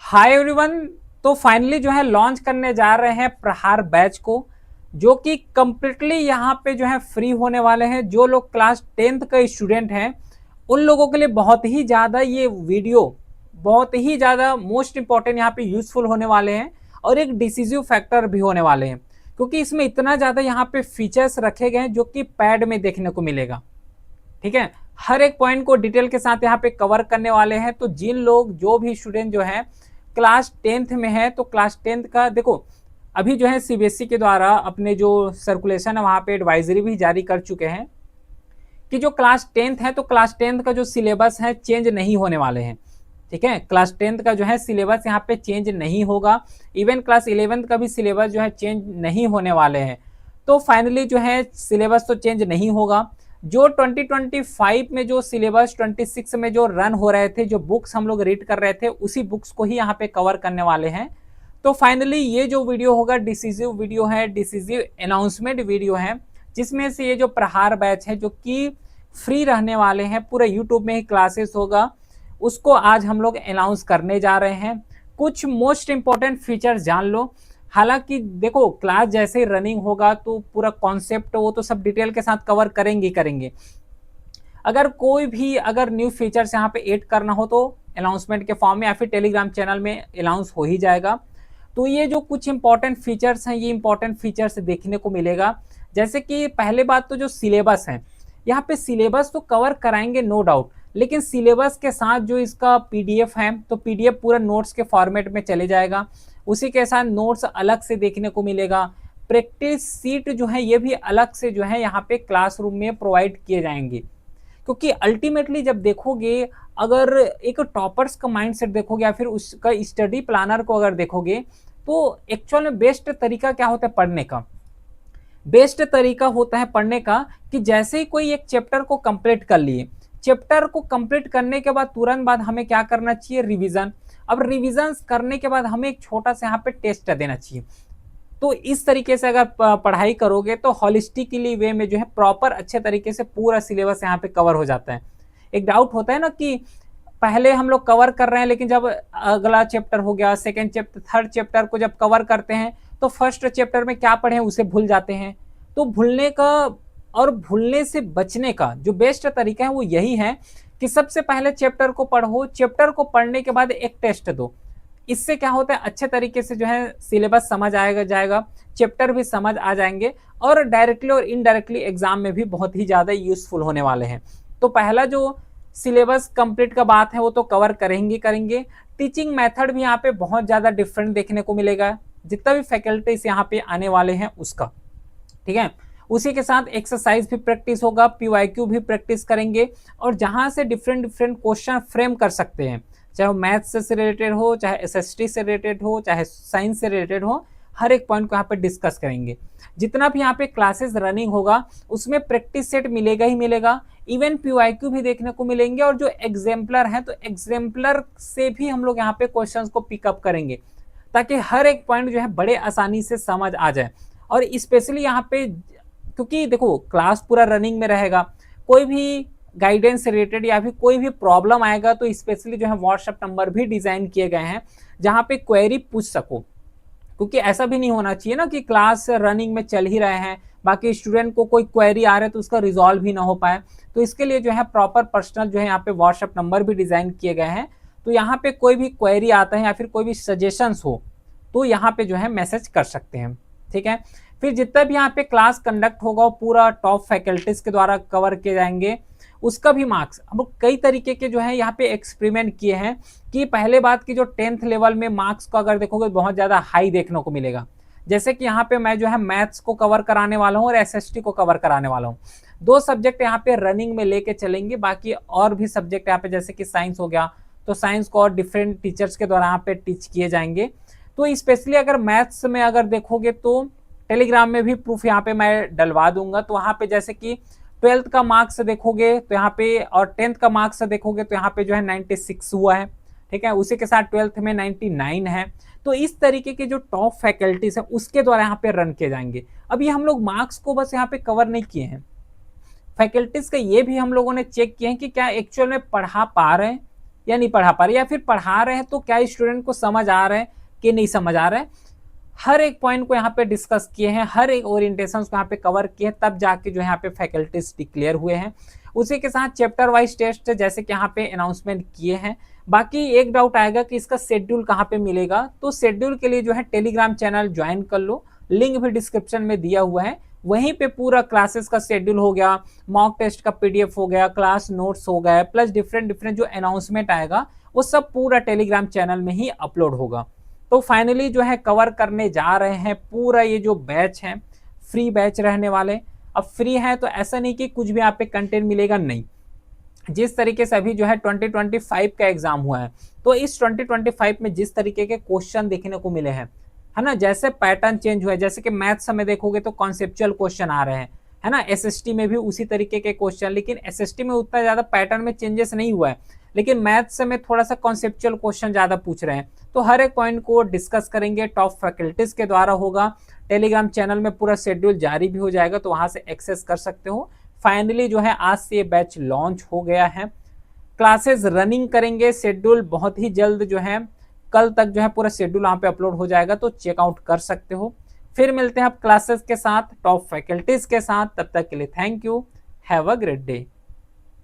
Hi everyone. तो finally जो है लॉन्च करने जा रहे हैं प्रहार बैच को, जो कि कम्प्लीटली यहाँ पे जो है फ्री होने वाले हैं। जो लोग क्लास 10th का स्टूडेंट हैं उन लोगों के लिए बहुत ही ज़्यादा ये वीडियो बहुत ही ज़्यादा मोस्ट इंपॉर्टेंट यहाँ पे यूजफुल होने वाले हैं और एक डिसीजिव फैक्टर भी होने वाले हैं, क्योंकि इसमें इतना ज़्यादा यहाँ पे फीचर्स रखे गए हैं जो कि पैड में देखने को मिलेगा। ठीक है, हर एक पॉइंट को डिटेल के साथ यहाँ पे कवर करने वाले हैं। तो जिन लोग जो भी स्टूडेंट जो है क्लास 10th में है, तो क्लास 10th का देखो, अभी जो है सीबीएसई के द्वारा अपने जो सर्कुलेशन है वहाँ पे एडवाइजरी भी जारी कर चुके हैं कि जो क्लास 10th है तो क्लास 10th का जो सिलेबस है चेंज नहीं होने वाले हैं। ठीक है, क्लास 10th का जो है सिलेबस यहाँ पे चेंज नहीं होगा। इवन क्लास 11th का भी सिलेबस जो है चेंज नहीं होने वाले हैं। तो फाइनली जो है सिलेबस तो चेंज नहीं होगा। जो 2025 में जो सिलेबस 26 में जो रन हो रहे थे, जो बुक्स हम लोग रीड कर रहे थे, उसी बुक्स को ही यहाँ पे कवर करने वाले हैं। तो फाइनली ये जो वीडियो होगा डिसीजिव वीडियो है, डिसीजिव अनाउंसमेंट वीडियो है, जिसमें से ये जो प्रहार बैच है जो कि फ्री रहने वाले हैं, पूरे यूट्यूब में ही क्लासेस होगा, उसको आज हम लोग अनाउंस करने जा रहे हैं। कुछ मोस्ट इंपॉर्टेंट फीचर्स जान लो। हालांकि देखो, क्लास जैसे ही रनिंग होगा तो पूरा कॉन्सेप्ट वो तो सब डिटेल के साथ कवर करेंगे। अगर कोई भी अगर न्यू फीचर्स यहाँ पे ऐड करना हो तो अनाउंसमेंट के फॉर्म में या फिर टेलीग्राम चैनल में अनाउंस हो ही जाएगा। तो ये जो कुछ इंपॉर्टेंट फीचर्स हैं, ये इंपॉर्टेंट फीचर्स देखने को मिलेगा। जैसे कि पहले बात तो जो सिलेबस है, यहाँ पे सिलेबस तो कवर कराएंगे नो डाउट, लेकिन सिलेबस के साथ जो इसका पीडीएफ है तो पीडीएफ पूरा नोट्स के फॉर्मेट में चले जाएगा। उसी के साथ नोट्स अलग से देखने को मिलेगा। प्रैक्टिस सीट जो है ये भी अलग से जो है यहाँ पे क्लासरूम में प्रोवाइड किए जाएंगे, क्योंकि अल्टीमेटली जब देखोगे, अगर एक टॉपर्स का माइंडसेट देखोगे या फिर उसका स्टडी प्लानर को अगर देखोगे, तो एक्चुअल में बेस्ट तरीका क्या होता है पढ़ने का? बेस्ट तरीका होता है पढ़ने का कि जैसे ही कोई एक चैप्टर को कंप्लीट कर लिए, चैप्टर को कंप्लीट करने के बाद तुरंत बाद हमें क्या करना चाहिए? रिवीजन। अब रिवीजन करने के बाद हमें एक छोटा सा यहाँ पे टेस्ट देना चाहिए। तो इस तरीके से अगर पढ़ाई करोगे तो हॉलिस्टिकली वे में जो है प्रॉपर अच्छे तरीके से पूरा सिलेबस यहाँ पे कवर हो जाता है। एक डाउट होता है ना कि पहले हम लोग कवर कर रहे हैं, लेकिन जब अगला चैप्टर हो गया, सेकंड चैप्टर, थर्ड चैप्टर को जब कवर करते हैं तो फर्स्ट चैप्टर में क्या पढ़े उसे भूल जाते हैं। तो भूलने का और भूलने से बचने का जो बेस्ट तरीका है वो यही है कि सबसे पहले चैप्टर को पढ़ो, चैप्टर को पढ़ने के बाद एक टेस्ट दो। इससे क्या होता है, अच्छे तरीके से जो है सिलेबस समझ जाएगा, चैप्टर भी समझ आ जाएंगे और डायरेक्टली और इनडायरेक्टली एग्जाम में भी बहुत ही ज़्यादा यूजफुल होने वाले हैं। तो पहला जो सिलेबस कंप्लीट का बात है वो तो कवर करेंगे। टीचिंग मेथड भी यहाँ पे बहुत ज़्यादा डिफरेंट देखने को मिलेगा, जितना भी फैकल्टीज यहाँ पे आने वाले हैं उसका। ठीक है, उसी के साथ एक्सरसाइज भी प्रैक्टिस होगा, पीवाईक्यू भी प्रैक्टिस करेंगे, और जहां से डिफरेंट क्वेश्चन फ्रेम कर सकते हैं, चाहे वो मैथ्स से रिलेटेड हो, चाहे एसएसटी से रिलेटेड हो, चाहे साइंस से रिलेटेड हो, हर एक पॉइंट को यहाँ पे डिस्कस करेंगे। जितना भी यहाँ पे क्लासेस रनिंग होगा उसमें प्रैक्टिस सेट मिलेगा ही मिलेगा, इवन पीवाईक्यू भी देखने को मिलेंगे, और जो एग्जाम्पलर है तो एग्जाम्पलर से भी हम लोग यहाँ पे क्वेश्चंस को पिकअप करेंगे, ताकि हर एक पॉइंट जो है बड़े आसानी से समझ आ जाए। और स्पेशली यहाँ पे क्योंकि देखो क्लास पूरा रनिंग में रहेगा, कोई भी गाइडेंस से रिलेटेड या फिर कोई भी प्रॉब्लम आएगा तो स्पेशली जो है व्हाट्सएप नंबर भी डिजाइन किए गए हैं जहाँ पे क्वेरी पूछ सको। क्योंकि ऐसा भी नहीं होना चाहिए ना कि क्लास रनिंग में चल ही रहे हैं, बाकी स्टूडेंट को कोई क्वेरी आ रहा है तो उसका रिजॉल्व भी ना हो पाए। तो इसके लिए जो है प्रॉपर पर्सनल जो है यहाँ पे व्हाट्सएप नंबर भी डिजाइन किए गए हैं। तो यहाँ पे कोई भी क्वेरी आता है या फिर कोई भी सजेशंस हो तो यहाँ पे जो है मैसेज कर सकते हैं। ठीक है, फिर जितना भी यहाँ पे क्लास कंडक्ट होगा वो पूरा टॉप फैकल्टीज के द्वारा कवर किए जाएंगे, उसका भी मार्क्स। अब कई तरीके के जो है यहाँ पे एक्सपेरिमेंट किए हैं कि पहले बात की जो 10th लेवल में मार्क्स को अगर देखोगे बहुत ज़्यादा हाई देखने को मिलेगा। जैसे कि यहाँ पे मैं जो है मैथ्स को कवर कराने वाला हूँ और एसएसटी को कवर कराने वाला हूँ। 2 सब्जेक्ट यहाँ पे रनिंग में लेके चलेंगे, बाकी और भी सब्जेक्ट यहाँ पे जैसे कि साइंस हो गया तो साइंस को और डिफरेंट टीचर्स के द्वारा यहाँ पे टीच किए जाएंगे। तो स्पेशली अगर मैथ्स में अगर देखोगे तो टेलीग्राम में भी प्रूफ यहाँ पे मैं डलवा दूंगा। तो वहाँ पे जैसे कि 12th का मार्क्स देखोगे तो यहाँ पे, और 10th का मार्क्स देखोगे तो यहाँ पे जो है 96 हुआ है। ठीक है, उसी के साथ 12th में 99 है। तो इस तरीके के जो टॉप फैकल्टीज है उसके द्वारा यहाँ पे रन किए जाएंगे। अब ये हम लोग मार्क्स को बस यहाँ पे कवर नहीं किए हैं, फैकल्टीज का ये भी हम लोगों ने चेक किए हैं कि क्या एक्चुअल में पढ़ा पा रहे हैं, या नहीं पढ़ा पा रहे, या फिर पढ़ा रहे हैं तो क्या स्टूडेंट को समझ आ रहा है कि नहीं समझ आ रहा है। हर एक पॉइंट को यहाँ पे डिस्कस किए हैं, हर एक ओरिएंटेशन को यहाँ पे कवर किए हैं, तब जाके जो यहाँ पे फैकल्टीज डिक्लेयर हुए हैं। उसी के साथ चैप्टर वाइज टेस्ट जैसे कि यहाँ पे अनाउंसमेंट किए हैं। बाकी एक डाउट आएगा कि इसका शेड्यूल कहाँ पे मिलेगा, तो शेड्यूल के लिए जो है टेलीग्राम चैनल ज्वाइन कर लो, लिंक भी डिस्क्रिप्शन में दिया हुआ है। वहीं पे पूरा क्लासेस का शेड्यूल हो गया, मॉक टेस्ट का पीडीएफ हो गया, क्लास नोट्स हो गए, प्लस डिफरेंट डिफरेंट जो अनाउंसमेंट आएगा वो सब पूरा टेलीग्राम चैनल में ही अपलोड होगा। तो फाइनली जो है कवर करने जा रहे हैं पूरा ये जो बैच है, फ्री बैच रहने वाले। अब फ्री है तो ऐसा नहीं कि कुछ भी आप पे कंटेंट मिलेगा, नहीं। जिस तरीके से अभी जो है 2025 का एग्जाम हुआ है, तो इस 2025 में जिस तरीके के क्वेश्चन देखने को मिले हैं, है ना, जैसे पैटर्न चेंज हुआ है, जैसे कि मैथ्स में देखोगे तो कॉन्सेप्चुअल क्वेश्चन आ रहे हैं, है ना, एसएसटी में भी उसी तरीके के क्वेश्चन, लेकिन एसएसटी में उतना ज्यादा पैटर्न में चेंजेस नहीं हुआ है, लेकिन मैथ्स में थोड़ा सा कॉन्सेप्चुअल क्वेश्चन ज्यादा पूछ रहे हैं। तो हर एक पॉइंट को डिस्कस करेंगे, टॉप फैकल्टीज के द्वारा होगा। टेलीग्राम चैनल में पूरा शेड्यूल जारी भी हो जाएगा, तो वहां से एक्सेस कर सकते हो। फाइनली जो है आज से ये बैच लॉन्च हो गया है, क्लासेस रनिंग करेंगे, शेड्यूल बहुत ही जल्द जो है कल तक जो है पूरा शेड्यूल वहां पे अपलोड हो जाएगा, तो चेकआउट कर सकते हो। फिर मिलते हैं आप क्लासेस के साथ, टॉप फैकल्टीज के साथ, तब तक के लिए thank you, have a great day.